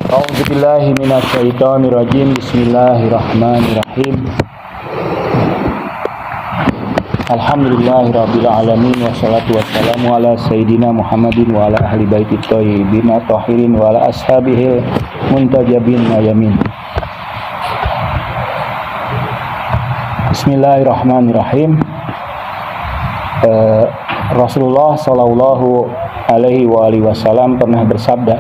A'udzubillahi minasyaitonirrajim. Bismillahirrahmanirrahim. Alhamdulillahirabbil alamin wassalatu wassalamu ala sayyidina Muhammadin wa ala ahli baitit thayyibin tahirin wa ala ashabihil muntajabin yamin. Bismillahirrahmanirrahim. Rasulullah sallallahu alaihi wasallam pernah bersabda.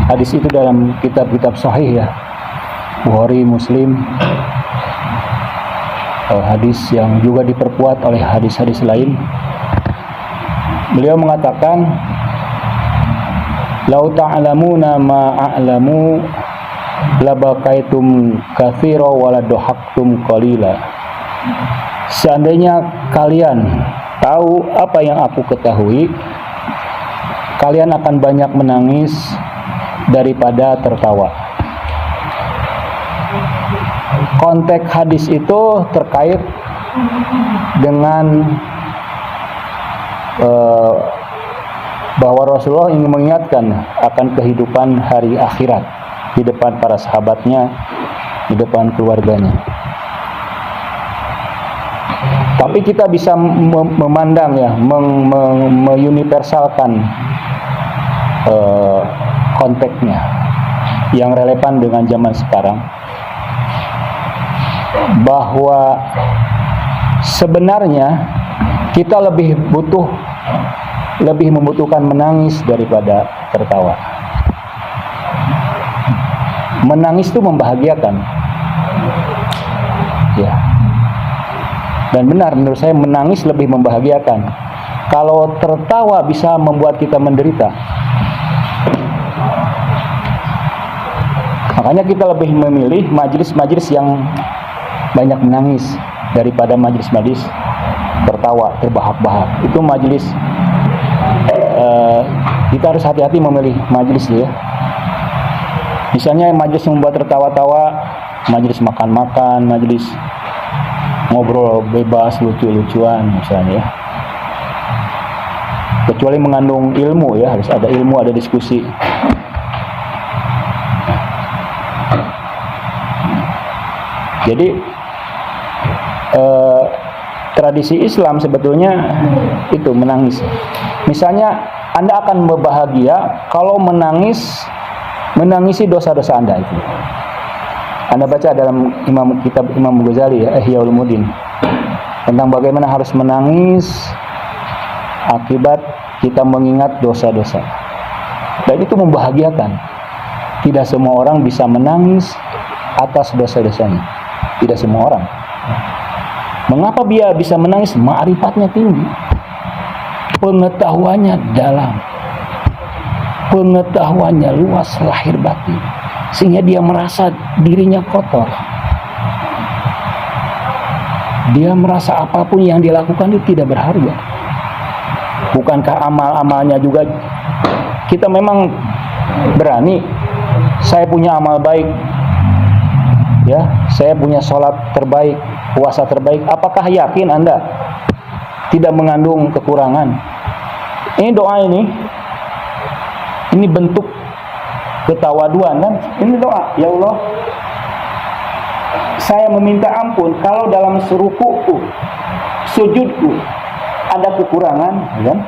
Hadis itu dalam kitab-kitab sahih ya, Bukhari, Muslim. Hadis yang juga diperkuat oleh hadis-hadis lain. Beliau mengatakan, "Lau ta'lamuna ma a'lamu labakaitum katsira wa ladhaktum qalila." Seandainya kalian tahu apa yang aku ketahui, kalian akan banyak menangis daripada tertawa. Konteks hadis itu terkait dengan bahwa Rasulullah ingin mengingatkan akan kehidupan hari akhirat di depan para sahabatnya, di depan keluarganya. Tapi kita bisa memandang ya, menguniversalkan konteksnya yang relevan dengan zaman sekarang, bahwa sebenarnya kita lebih membutuhkan menangis daripada tertawa. Menangis itu membahagiakan, ya. Dan benar, menurut saya menangis lebih membahagiakan. Kalau tertawa bisa membuat kita menderita. Makanya kita lebih memilih majelis-majelis yang banyak menangis daripada majelis-majelis tertawa, terbahak-bahak. Itu majelis, kita harus hati-hati memilih majelis ya. Misalnya majelis yang membuat tertawa-tawa, majelis makan-makan, majelis ngobrol bebas, lucu-lucuan misalnya ya. Kecuali mengandung ilmu ya, harus ada ilmu, ada diskusi. Jadi tradisi Islam sebetulnya itu menangis. Misalnya Anda akan berbahagia kalau menangisi dosa-dosa Anda itu. Anda baca dalam kitab Imam Ghazali ya, Ihya Ulumuddin, tentang bagaimana harus menangis akibat kita mengingat dosa-dosa. Dan itu membahagiakan. Tidak semua orang bisa menangis atas dosa-dosanya. Tidak semua orang. Mengapa dia bisa menangis? Ma'rifatnya tinggi, pengetahuannya dalam, pengetahuannya luas lahir batin, sehingga dia merasa dirinya kotor. Dia merasa apapun yang dilakukan itu tidak berharga. Bukankah amal-amalnya juga kita memang berani, saya punya amal baik ya, saya punya sholat terbaik, puasa terbaik. Apakah yakin Anda tidak mengandung kekurangan? Ini doa ini bentuk ketawaduan kan? Ini doa, ya Allah, saya meminta ampun kalau dalam ruku'ku, sujudku ada kekurangan, kan?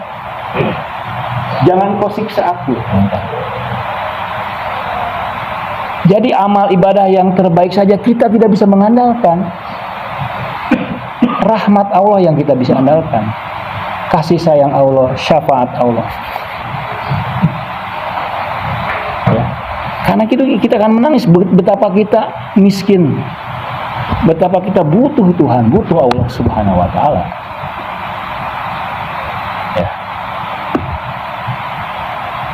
Jangan kau siksa aku. Jadi amal ibadah yang terbaik saja kita tidak bisa mengandalkan. Rahmat Allah yang kita bisa andalkan. Kasih sayang Allah, syafaat Allah. Ya. Karena kita akan menangis betapa kita miskin. Betapa kita butuh Tuhan, butuh Allah Subhanahu wa taala. Ya.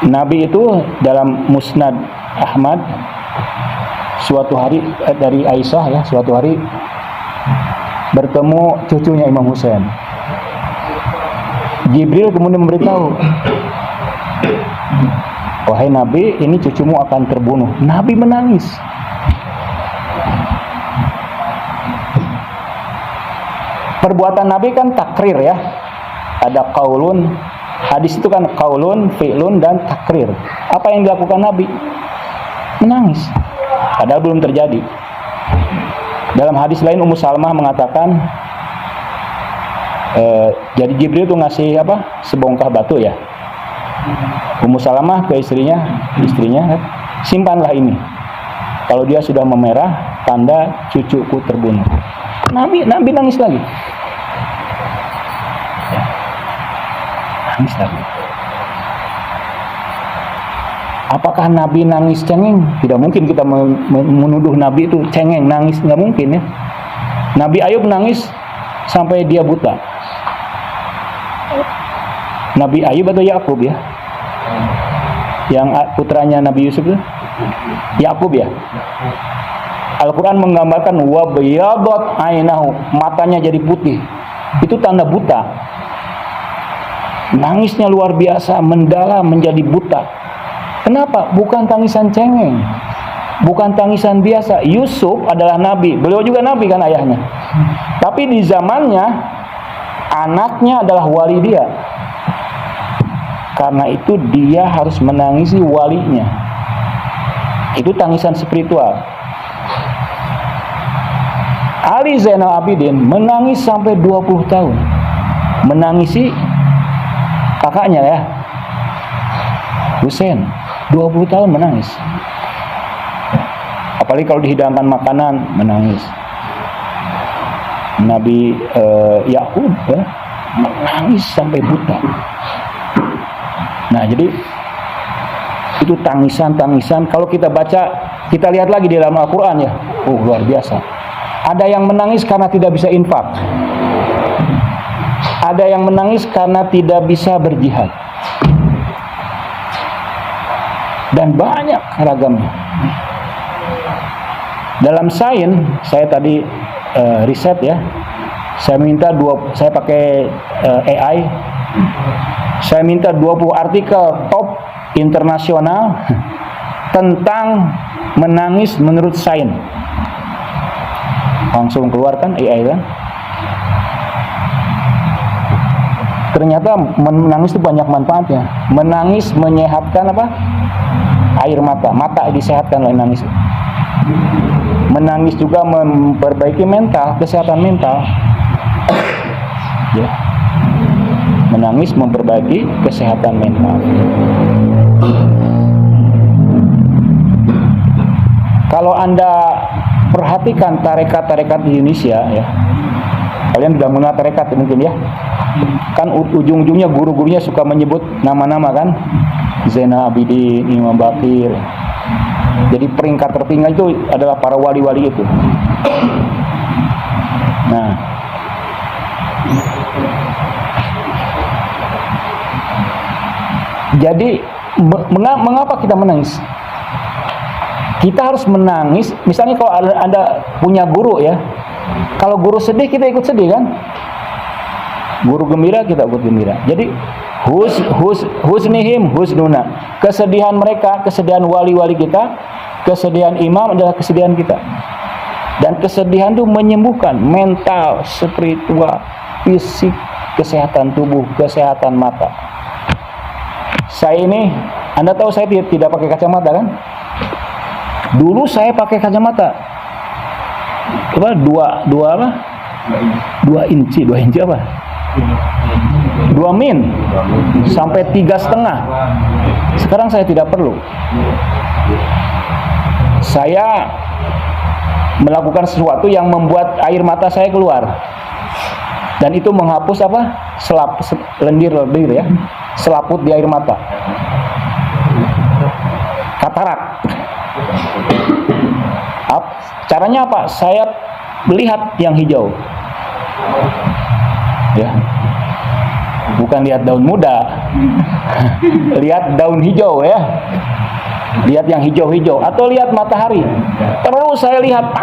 Nabi itu dalam Musnad Ahmad, suatu hari dari Aisyah ya, suatu hari bertemu cucunya Imam Husain. Jibril kemudian memberitahu, wahai Nabi, ini cucumu akan terbunuh. Nabi menangis. Perbuatan Nabi kan takrir ya. Ada qaulun, hadis itu kan qaulun, fi'lun dan takrir. Apa yang dilakukan Nabi? menangis. Padahal belum terjadi. Dalam hadis lain Ummu Salamah mengatakan, jadi Jibril tuh ngasih apa? Sebongkah batu ya. Ummu Salamah ke istrinya, simpanlah ini. Kalau dia sudah memerah, tanda cucuku terbunuh. Nabi nangis lagi. Ya. Nangis lagi. Apakah Nabi nangis cengeng? Tidak mungkin kita menuduh Nabi itu cengeng, nangis, nggak mungkin ya. Nabi Ayub nangis sampai dia buta. Nabi Ayub atau Yakub ya? Yang putranya Nabi Yusuf itu? Yakub ya? Al-Quran menggambarkan wabiyadat ainahu, matanya jadi putih. Itu tanda buta. Nangisnya luar biasa, mendalam, menjadi buta. Kenapa? Bukan tangisan cengeng, bukan tangisan biasa. Yusuf adalah nabi, beliau juga nabi kan ayahnya. Tapi di zamannya anaknya adalah wali dia. Karena itu dia harus menangisi walinya. Itu tangisan spiritual. Ali Zainal Abidin menangis sampai 20 tahun. Menangisi kakaknya ya, Husain. 20 tahun menangis. Apalagi kalau dihidangkan makanan, menangis. Nabi Yakub ya, menangis sampai buta. Nah, jadi itu tangisan. Kalau kita baca, kita lihat lagi di dalam Al-Quran ya, luar biasa. Ada yang menangis karena tidak bisa infak. Ada yang menangis karena tidak bisa berjihad. Dan banyak ragamnya. Dalam sains, saya tadi riset ya, saya pakai AI, saya minta 20 artikel top internasional tentang menangis menurut sains. Langsung keluarkan AI kan. Ternyata menangis itu banyak manfaatnya. Menangis menyehatkan apa? Air mata disehatkan oleh nangis. Menangis juga memperbaiki mental, kesehatan mental. Ya. Menangis memperbaiki kesehatan mental. Kalau Anda perhatikan tarekat-tarekat di Indonesia ya, kalian sudah mengenal tarekat mungkin ya. Kan ujung-ujungnya guru-gurunya suka menyebut nama-nama kan, Zainal Abidin, Imam Bakir. Jadi peringkat tertinggal itu adalah para wali-wali itu. Nah, jadi mengapa kita menangis? Kita harus menangis. Misalnya kalau Anda punya guru ya, kalau guru sedih kita ikut sedih kan? Guru gembira kita ikut gembira. Jadi husnihim husnuna. Kesedihan mereka, kesedihan wali-wali kita, kesedihan imam adalah kesedihan kita. Dan kesedihan itu menyembuhkan mental, spiritual, fisik, kesehatan tubuh, kesehatan mata. Saya ini, Anda tahu saya tidak pakai kacamata kan? Dulu saya pakai kacamata. Apa? 2 inci apa? 2 min sampai 3,5. Sekarang saya tidak perlu. Saya melakukan sesuatu yang membuat air mata saya keluar, dan itu menghapus apa? Lendir ya, selaput di air mata. Katarak. Caranya apa? Saya melihat yang hijau. Ya. Bukan lihat daun muda. Lihat daun hijau ya. Lihat yang hijau-hijau atau lihat matahari. Terus saya lihat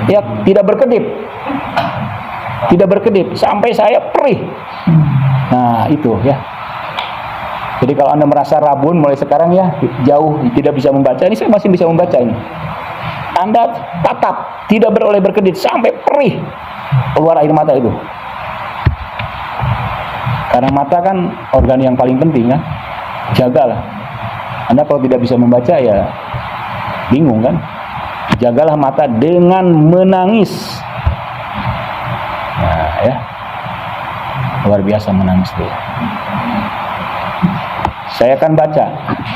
ya, tidak berkedip. Tidak berkedip sampai saya perih. Nah, itu ya. Jadi kalau Anda merasa rabun mulai sekarang ya, jauh tidak bisa membaca, ini saya masih bisa membaca ini. Anda tatap, tidak boleh berkedip sampai perih keluar air mata itu. Karena mata kan organ yang paling penting kan, jagalah. Anda kalau tidak bisa membaca ya Bingung kan? Jagalah mata dengan menangis. Nah, ya. Luar biasa menangis itu. Saya akan baca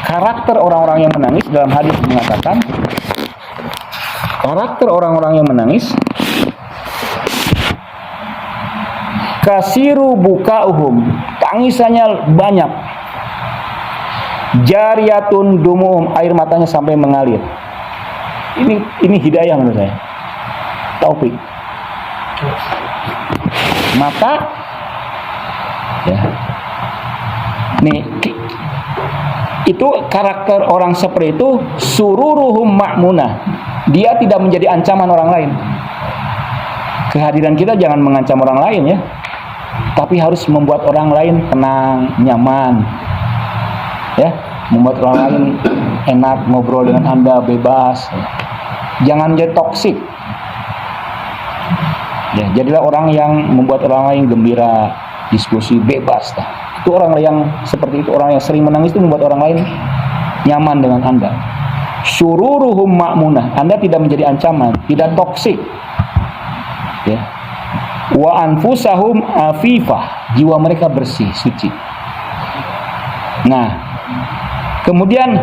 karakter orang-orang yang menangis. Dalam hadis mengatakan karakter orang-orang yang menangis, kasiru bukauhum, tangisannya banyak, jariyatun dumuhum, air matanya sampai mengalir. Ini hidayah menurut saya, taufik. Maka ya, nih itu karakter orang seperti itu, sururuhum ma'munah, dia tidak menjadi ancaman orang lain. Kehadiran kita jangan mengancam orang lain ya, tapi harus membuat orang lain tenang, nyaman ya, membuat orang lain enak ngobrol dengan Anda, bebas. Jangan jadi toksik ya, jadilah orang yang membuat orang lain gembira, diskusi bebas. Itu orang yang seperti itu, orang yang sering menangis itu membuat orang lain nyaman dengan Anda. Syururuhum ma'munah, Anda tidak menjadi ancaman, tidak toksik ya. Wa anfusahum afifah, jiwa mereka bersih, suci. Nah, kemudian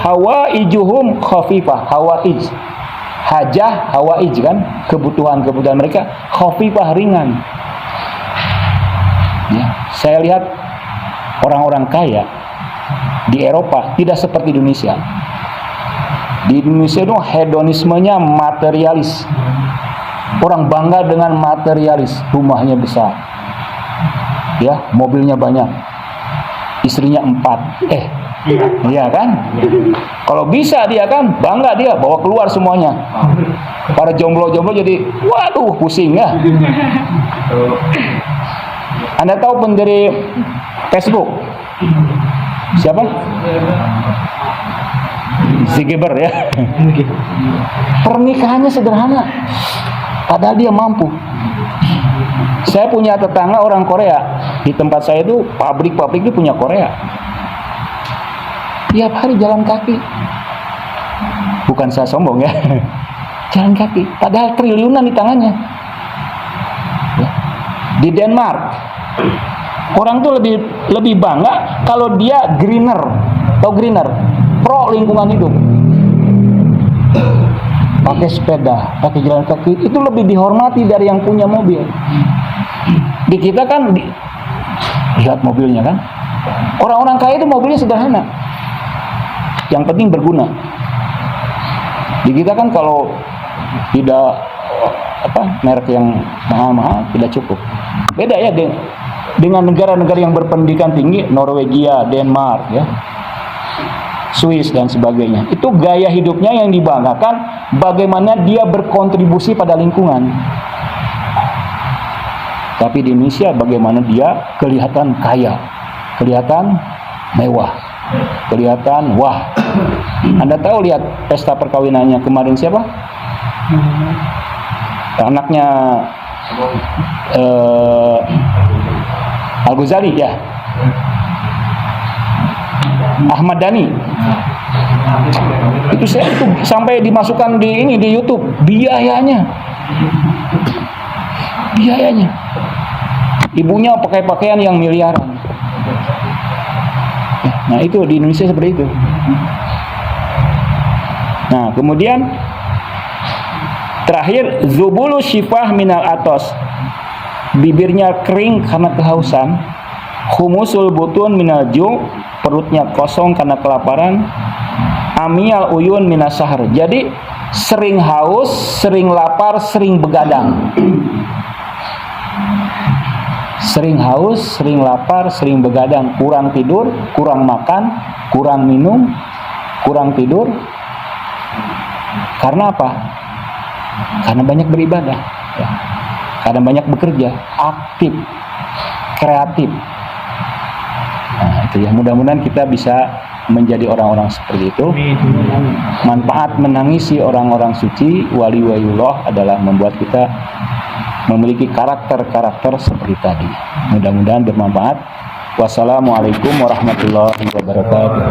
hawaijuhum khafifah, hawaij kan, kebutuhan mereka khafifah, ringan ya. Saya lihat orang-orang kaya di Eropa tidak seperti Indonesia. Di Indonesia itu hedonismenya materialis. Orang bangga dengan materialis, rumahnya besar ya, mobilnya banyak, istrinya 4. Iya kan? Kalau bisa dia kan bangga, dia bawa keluar semuanya. Para jomblo-jomblo jadi waduh pusing ya. Anda tahu pendiri Facebook siapa? Zuckerberg ya. Pernikahannya sederhana, padahal dia mampu. Saya punya tetangga orang Korea. Di tempat saya itu pabrik-pabrik itu punya Korea. Tiap hari jalan kaki. Bukan saya sombong ya. Jalan kaki, padahal triliunan di tangannya. Di Denmark, orang tuh lebih bangga kalau dia greener. Tahu greener? Pro lingkungan hidup. Pakai sepeda, pakai jalan kaki, itu lebih dihormati dari yang punya mobil. Di kita kan lihat mobilnya kan. Orang-orang kaya itu mobilnya sederhana, yang penting berguna. Di kita kan kalau tidak merek yang mahal-mahal tidak cukup. Beda ya dengan negara-negara yang berpendidikan tinggi, Norwegia, Denmark ya, Swiss dan sebagainya. Itu gaya hidupnya yang dibanggakan, bagaimana dia berkontribusi pada lingkungan. Tapi di Indonesia bagaimana dia kelihatan kaya, kelihatan mewah, kelihatan wah. Anda tahu lihat pesta perkawinannya kemarin siapa? Anaknya Al-Ghazali ya, Ahmad Dhani. Itu sampai dimasukkan di YouTube biayanya. Ibunya pakai pakaian yang miliaran. Nah, itu di Indonesia seperti itu. Nah, kemudian terakhir, zubulu syifah minal atos, bibirnya kering karena kehausan. Humusul butun minal ju', perutnya kosong karena kelaparan. Amiyal uyun minas sahar, jadi sering haus, sering lapar, sering begadang. Sering haus, sering lapar, sering begadang, kurang tidur, kurang makan, kurang minum, kurang tidur. Karena apa? Karena banyak beribadah ya. Karena banyak bekerja, aktif, kreatif. Nah, itu ya, mudah-mudahan kita bisa menjadi orang-orang seperti itu. Manfaat menangisi orang-orang suci, wali-waliullah adalah membuat kita memiliki karakter-karakter seperti tadi. Mudah-mudahan bermanfaat. Wassalamualaikum warahmatullahi wabarakatuh.